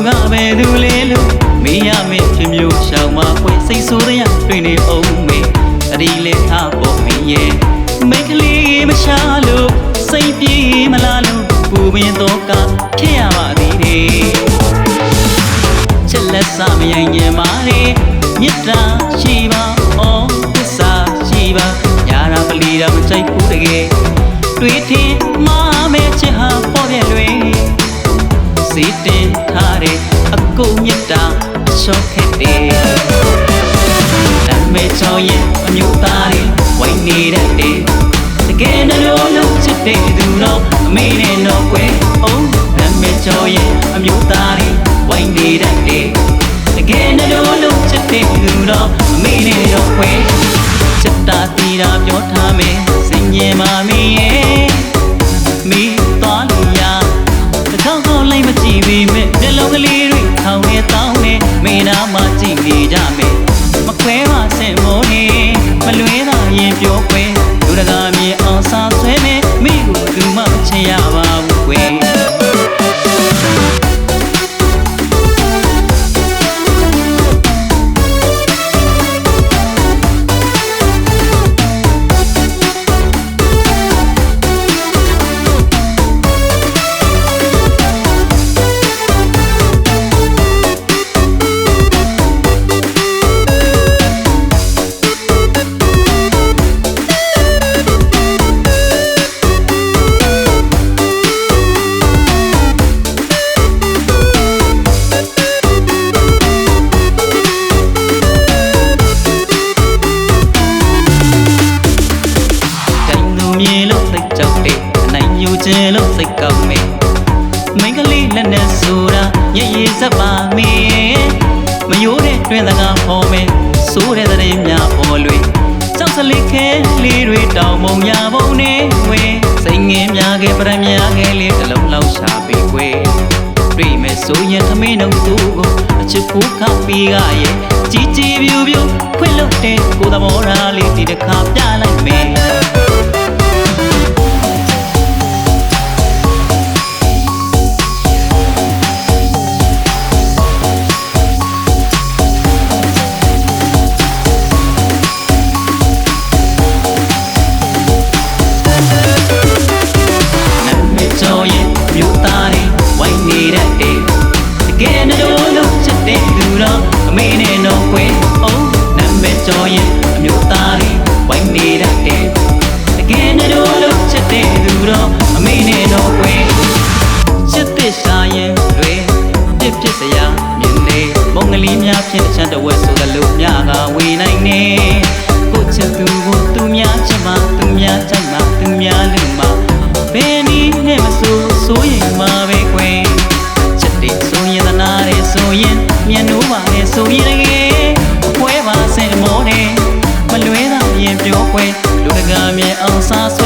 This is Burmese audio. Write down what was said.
ကပဲသူလေးလို့မေးရမယ့်ဖြစ်မျိုးရှောင်မှာခွေစိတ်ဆိုးတဲ့တွင်နေအောင်မေတတိလေးထားပေါ်မင်းရဲ့မိတ်ကလေးမရှာလို့စိတ်ပြေးမလားလို့ပူပင်တော့ကဖြစ်ရပါသေးတယ်ချက်လက်စမရင်ညင်မာလေမြတ်တာရှိပါအော်သစ္စာရှိပါညာရာပလီတော့မကြိုက်ဘူးတကယ်တွေ့ထင်မှာမဲချစ်ဟာပေါ်ပြလွင်စီတင်ထားတဲ့အကုန်မြတ်တာအရှော့ခက်တယ်နာမည်ချောရင်အမျိုးသားတွေဝိုင်းနေတတ်တယ်တကယ်နှလုံးလုံးချစ်တဲ့သူတော့အမေနဲ့တော့ကွယ်အိုးနာမည်ချောရင်အမျိုးသားတွေဝိုင်းနေတတ်တယ်တကယ်နှလုံးလုံးချစ်တဲ့သူတော့အမေနဲ့တော့ကွယ်ချစ်တာတီတာပြောထားမယ်စင်ញင်ပါမေရဲ့မိသွားလို့ရတကောက်ကောက်လိုက်မကြည့်ပေမဲ့မျက်လုံးကလေးတွေထောင်နေတောင်းနေမေနာမှကြည့်နေကြမယ်မခွဲပါစင်မိုးနေမလွဲသာရင်ပြောခွဲလူတကာမြေအောင်စားဆွဲနေမိကိုသူမှမချင်ရပါဘူးကွယ်ကျဲလို့စိတ်ကောင်းမေမိန်းကလေးလက်နဲ့ဆိုတာရရစပ်ပါမေမယိုးတဲ့တွင်တကားပေါ်မေဆိုးတဲ့တဲ့များပေါ်လွေကြောက်စလေးခဲလေးတွေတောင်မုံညာပုံနေဝေစိတ်ငင်းများခဲ့ပရမများခဲ့လေးတစ်လုံးလောက်ရှာပေးခွေတွေ့မဲ့ဆိုရင်သမီးနှုတ်သူကိုအချစ်ဖို့ခပ်ပြီးကရဲ့ကြီးကြီးပြူပြူခွင့်လို့တဲ့ကိုသဘောထားလေးဒီတစ်ခါပြလိုက်မေအမေနဲ့တော့ကွယ်အိုးနာမည်ကျော်ရင်အမျိုးသားတွေဝိုင်းနေတတ်တယ်တကယ်နဲ့တော့လို့ချစ်တဲ့သူတော့အမေနဲ့တော့ကွယ်ချစ်တဲ့ရှာရင်တွေပြစ်ပြစ်စရာမြင်နေမုံကလေးများဖြင့်ချမ်းတဝက်ဆိုသလိုများကဝေနိုင်နေကိုချစ်သူကိုသူများချစ်မှသူများချစ်မှသူများလူမှဘယ်နည်းနဲ့မဆိုရင်မှာပဲကွယ်ချစ်တဲ့ဆိုရင်သနာတဲ့ဆိုရင်မြန်နိုးပါလေဆိုရင်တကယ်အပွဲပါစင်မောနေမလွဲသာရင်ပြောခွဲလူတကာမြေအောင်စားဆွဲ